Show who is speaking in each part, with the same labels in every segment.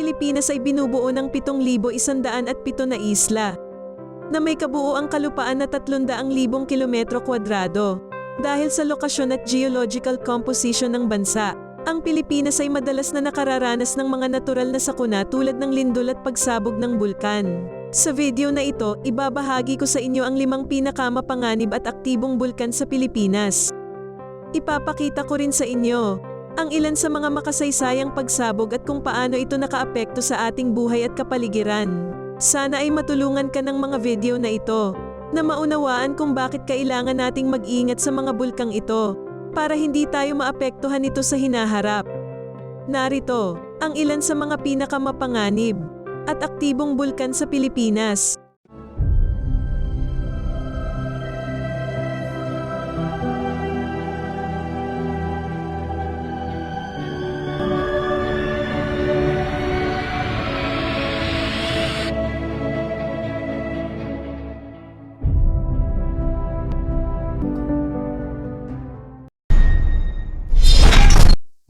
Speaker 1: Pilipinas ay binubuo ng 7,107 na isla, na may kabuuang kalupaan na 300,000 kilometro kwadrado. Dahil sa lokasyon at geological composition ng bansa, ang Pilipinas ay madalas na nakararanas ng mga natural na sakuna tulad ng lindol at pagsabog ng bulkan. Sa video na ito, ibabahagi ko sa inyo ang 5 pinakamapanganib at aktibong bulkan sa Pilipinas. Ipapakita ko rin sa inyo ang ilan sa mga makasaysayang pagsabog at kung paano ito nakaapekto sa ating buhay at kapaligiran. Sana ay matulungan ka ng mga video na ito na maunawaan kung bakit kailangan nating mag-ingat sa mga bulkang ito para hindi tayo maapektuhan nito sa hinaharap. Narito ang ilan sa mga pinakamapanganib at aktibong bulkan sa Pilipinas.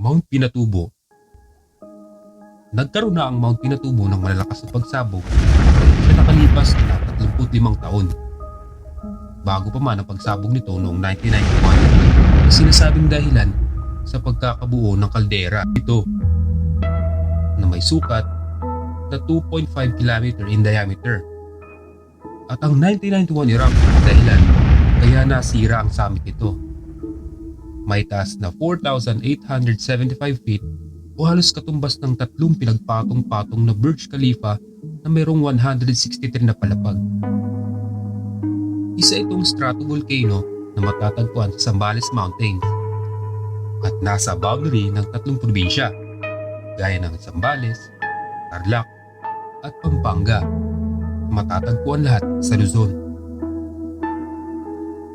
Speaker 2: Mount Pinatubo. Nagkaroon na ang Mount Pinatubo ng malalakas na pagsabog sa nakalipas na 35 taon. Bago pa man ang pagsabog nito noong 1991, sinasabing dahilan sa pagkakabuo ng kaldera ito na may sukat na 2.5 km in diameter. At ang 1991 eruption ang dahilan kaya nasira ang summit nito. May taas na 4,875 feet o halos katumbas ng 3 pinagpatong-patong na Burj Khalifa na mayroong 163 na palapag. Isa itong stratovolcano na matatagpuan sa Zambales Mountains at nasa boundary ng 3 probinsya gaya ng Zambales, Tarlac at Pampanga. Matatagpuan lahat sa Luzon.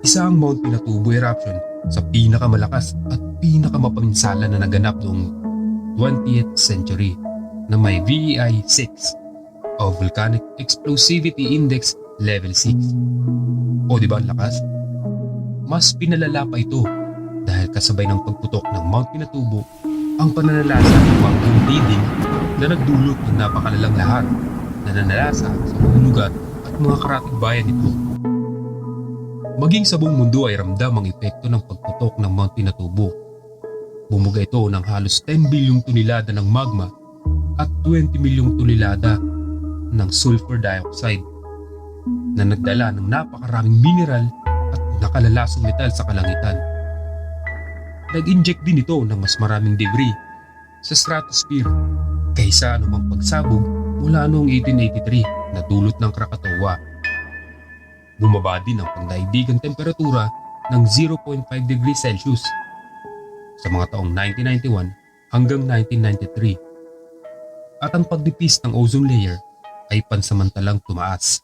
Speaker 2: Isa ang Mount Pinatubo eruption sa pinakamalakas at pinakamapaminsala na naganap noong 20th century na may VEI 6 o Volcanic Explosivity Index Level 6. O diba ang lakas? Mas pinalala pa ito dahil kasabay ng pagputok ng Mount Pinatubo ang pananalasa ng mga tubig na nagdulot ng napakalalang lahat na nanalasa sa mga lugar at mga karatig bayan nito. Maging sa buong mundo ay ramdam ang epekto ng pagputok ng Mount Pinatubo. Bumuga ito ng halos 10 bilyong tonelada ng magma at 20 milyong tonelada ng sulfur dioxide na nagdala ng napakaraming mineral at nakalalasong metal sa kalangitan. Nag-inject din ito ng mas maraming debris sa stratosphere kaysa anumang pagsabog mula noong 1883 na dulot ng Krakatoa. Bumaba din ang pangdaigdigang temperatura ng 0.5 degrees Celsius sa mga taong 1991 hanggang 1993 at ang pagdipis ng ozone layer ay pansamantalang tumaas.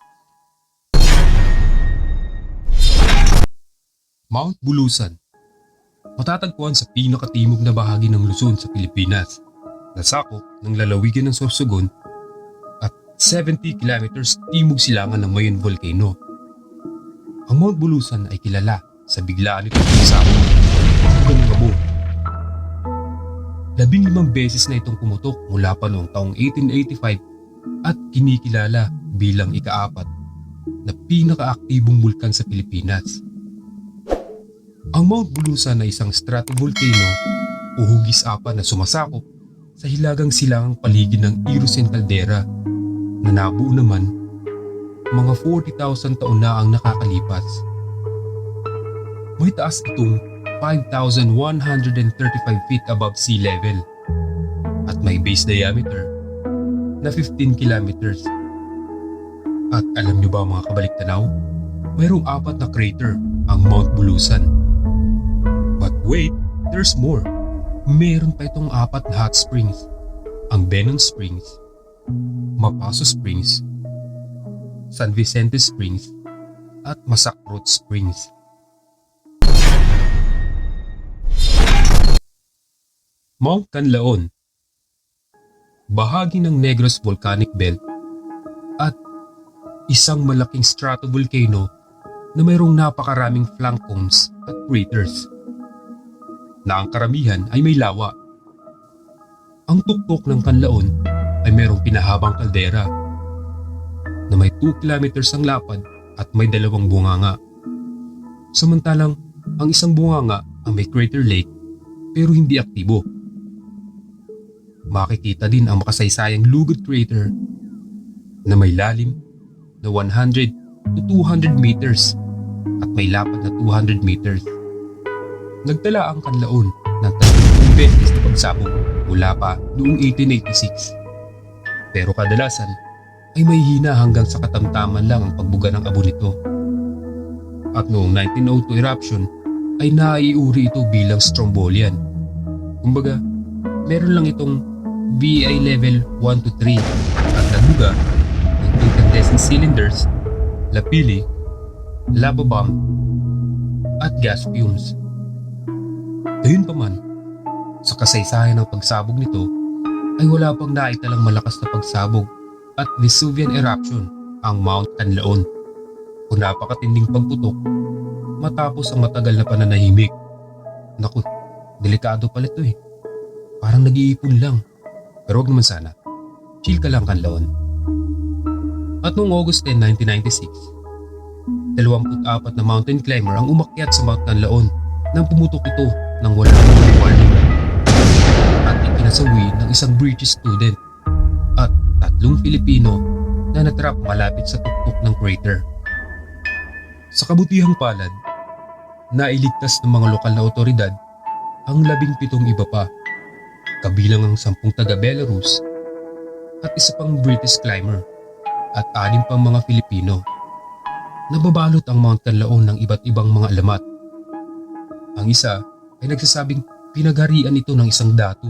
Speaker 2: Mount Bulusan. Matatagpuan sa pinakatimog na bahagi ng Luzon sa Pilipinas, nasakop ng lalawigan ng Sorsogon at 70 kilometers timog silangan ng Mayon Volcano. Ang Mount Bulusan ay kilala sa biglaan nitong pagsabog hanggang ngabo. 15 beses na itong pumutok mula pa noong taong 1885 at kinikilala bilang ika-4 na pinakaaktibong bulkan sa Pilipinas. Ang Mount Bulusan ay isang stratovolcano o hugis-apa na sumasakop sa hilagang silangang paligid ng Irusen Caldera na nabuo naman mga 40,000 taon na ang nakakalipas. May taas itong 5,135 feet above sea level at may base diameter na 15 kilometers. At alam nyo ba mga kabaliktanaw, mayroong 4 na crater ang Mount Bulusan. But wait, there's more. Meron pa itong 4 na hot springs, ang Benon Springs, Mapaso Springs, San Vicente Springs at Masacrot Springs. Mount Canlaon. Bahagi ng Negros Volcanic Belt at isang malaking stratovolcano na mayroong napakaraming flank cones at craters na ang karamihan ay may lawa. Ang tuktok ng Canlaon ay merong pinahabang kaldera na may 2 kilometers ang lapad at may 2 bunganga. Samantalang ang isang bunganga ang may crater lake pero hindi aktibo. Makikita din ang makasaysayang lugod crater na may lalim na 100 to 200 meters at may lapad na 200 meters. Nagtala ang Kanlaon ng 30 beses na pagsabog mula pa noong 1886. Pero kadalasan ay may hina hanggang sa katamtaman lang ang pagbuga ng abo nito. At noong 1902 eruption ay naiuri ito bilang strombolian. Kumbaga, meron lang itong VI level 1 to 3 at naduga ng incandescent cylinders, lapili, lava bomb at gas fumes. Gayunpaman, sa kasaysayan ng pagsabog nito ay wala pang naitalang malakas na pagsabog at Vesuvian eruption ang Mount Kanlaon o napakatinding pagputok matapos ang matagal na pananahimik. Naku, delikado pala ito eh. Parang nag-iipon lang. Pero wag naman sana. Chill ka lang, Kanlaon. At noong August 10, 1996, 24 na mountain climber ang umakyat sa Mount Kanlaon nang pumutok ito ng walang warning at ikinasawi ng isang British student at 3 Filipino na natrap malapit sa tuktok ng crater. Sa kabutihang palad, nailigtas ng mga lokal na otoridad ang 17 iba pa, kabilang ang 10 taga-Belarus at isa pang British climber at 6 pang mga Filipino. Nababalot ang Mount Kanlaon ng iba't ibang mga alamat. Ang isa ay nagsasabing pinagharian ito ng isang datu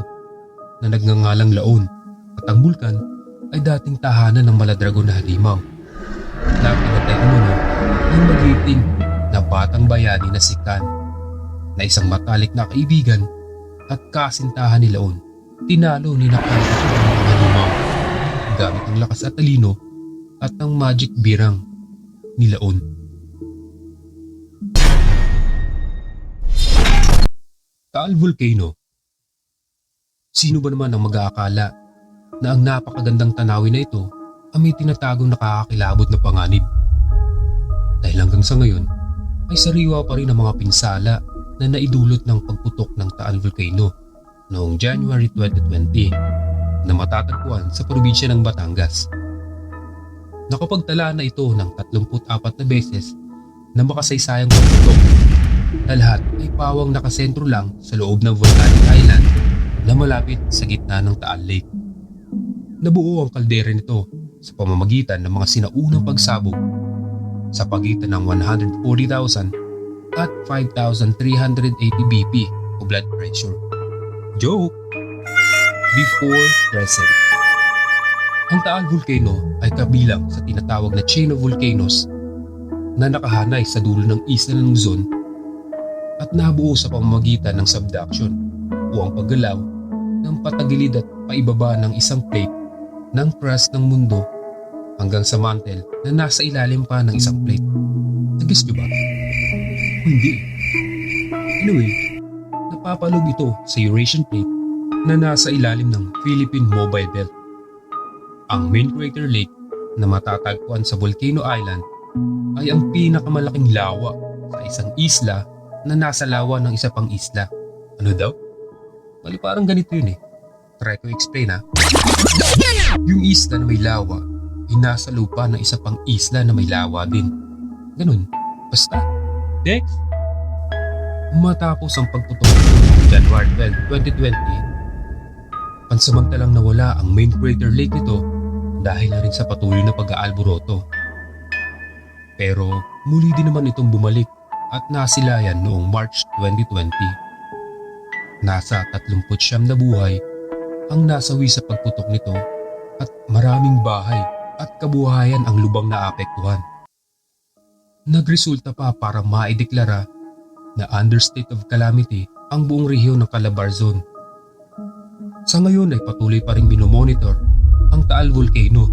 Speaker 2: na nagngangalang Laon at ang bulkan ay dating tahanan ng maladragon na halimaw na pinatay umano ng magiting na batang bayani na si Khan na isang matalik na kaibigan at kasintahan ni Laon. Tinalo ni Khan ang mga halimaw gamit ang lakas at talino at ang magic birang ni Laon. Taal Volcano. Sino ba naman ang mag-aakala na ang napakagandang tanawin na ito ay may tinatagong nakakakilabot na panganib? Dahil hanggang sa ngayon ay sariwa pa rin ang mga pinsala na naidulot ng pagputok ng Taal Volcano noong January 2020 na matatagpuan sa probinsya ng Batangas. Nakapagtala na ito ng 34 na beses na makasaysayang pagputok na lahat ay pawang nakasentro lang sa loob ng volcanic island na malapit sa gitna ng Taal Lake. Nabuo ang kaldera nito sa pamamagitan ng mga sinaunang pagsabog sa pagitan ng 140,000 at 5,380 BP o blood pressure. Joke! Before present. Ang Taal Volcano ay kabilang sa tinatawag na chain of volcanoes na nakahanay sa dulo ng isla ng Luzon at nabuo sa pamamagitan ng subduction o ang paggalaw ng patagilid at paibaba ng isang plate ng crust ng mundo hanggang sa mantle na nasa ilalim pa ng isang plate. Nag-guess nyo ba? O hindi. Anyway, napapalog ito sa Eurasian plate na nasa ilalim ng Philippine Mobile Belt. Ang main crater lake na matatagpuan sa Volcano Island ay ang pinakamalaking lawa sa isang isla na nasa lawa ng isa pang isla. Ano daw? Bali parang ganito yun eh. Try ko explain ha. Yung isla na may lawa ay nasa lupa ng isa pang isla na may lawa din. Ganun. Basta. Next. Matapos ang pagputok ng January 12, 2020, pansamantalang nawala ang main crater lake nito dahil na rin sa patuloy na pag-aalboroto. Pero muli din naman itong bumalik at nasilayan noong March 2020. Nasa 39 na buhay ang nasawi sa pagputok nito at maraming bahay at kabuhayan ang lubang naapektuhan. Nagresulta pa para maideklara na under state of calamity ang buong rehiyon ng Calabarzon. Sa ngayon ay patuloy pa rin minomonitor ang Taal Volcano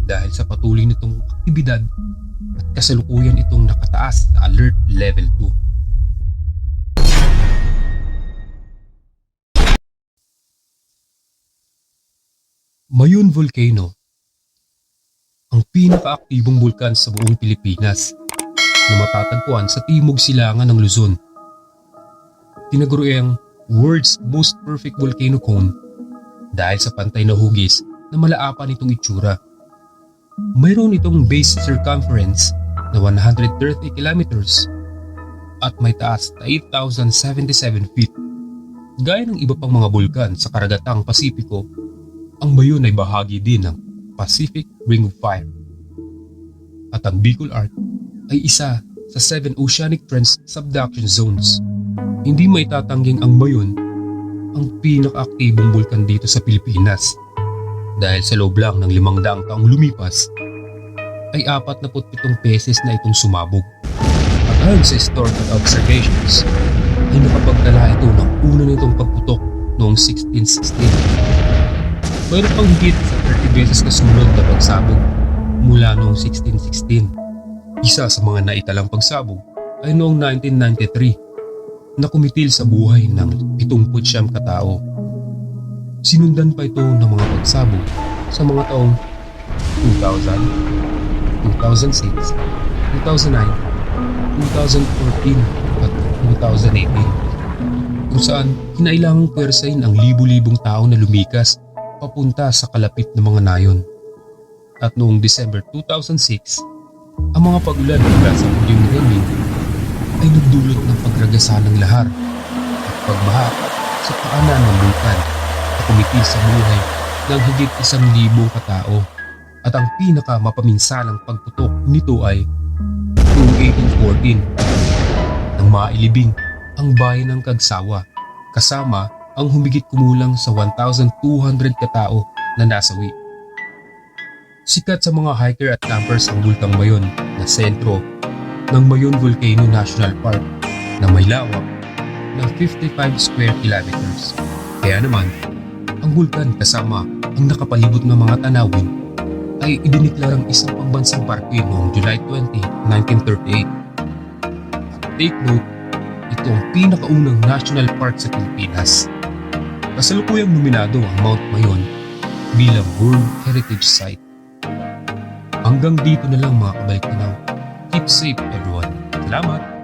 Speaker 2: dahil sa patuloy nitong aktibidad at kasalukuyan itong nakataas sa Alert Level 2. Mayon Volcano, ang pinakaaktibong bulkan sa buong Pilipinas na matatagpuan sa timog silangan ng Luzon. Tinaguriang world's most perfect volcano cone dahil sa pantay na hugis na malaapan itong itsura. Mayroon itong base circumference na 130 kilometers at may taas na 8,077 feet. Gaya ng iba pang mga bulkan sa karagatang Pasipiko, ang Mayon ay bahagi din ng Pacific Ring of Fire. At ang Bicol Arc ay isa sa 7 oceanic trench subduction zones. Hindi maitatangging ang Mayon ang pinakaaktibong bulkan dito sa Pilipinas dahil sa loob lang ng 500 taong lumipas ay 47 beses na itong sumabog. At ayon sa historical observations ay nakapagtala ito ng una nitong pagputok noong 1616. Mayroon pang higit sa 30 beses na sumunod na pagsabog mula noong 1616. Isa sa mga naitalang pagsabog ay noong 1993 na kumitil sa buhay ng 79 katao. Sinundan pa ito ng mga pagsabog sa mga taong 2000, 2006, 2009, 2014 at 2018 kung saan kinailangang pwersahin ang libu-libong tao na lumikas papunta sa kalapit na mga nayon. At noong December 2006, ang mga pagulan mula sa Pugyong Niheming ay nagdulot ng pagragasa ng lahar at pagbaha sa paanan ng bulkan na kumitil sa buhay ng higit 1,000 katao. At ang pinakamapaminsalang pagputok nito ay noong 1814 nang mailibing ang bayan ng Kagsawa kasama ang humigit kumulang sa 1,200 katao na nasawi. Sikat sa mga hiker at campers ang Bulkang Mayon na sentro ng Mayon Volcano National Park na may lawak na 55 square kilometers. Kaya naman, ang bulkan kasama ang nakapalibot ng mga tanawin ay idineklarang isang pambansang parke noong July 20, 1938. At take note, ito ang pinakaunang national park sa Pilipinas. Kasalukuyang nominado ang Mount Mayon bilang World Heritage Site. Hanggang dito na lang mga kabalik-tanaw. Keep safe everyone. Salamat!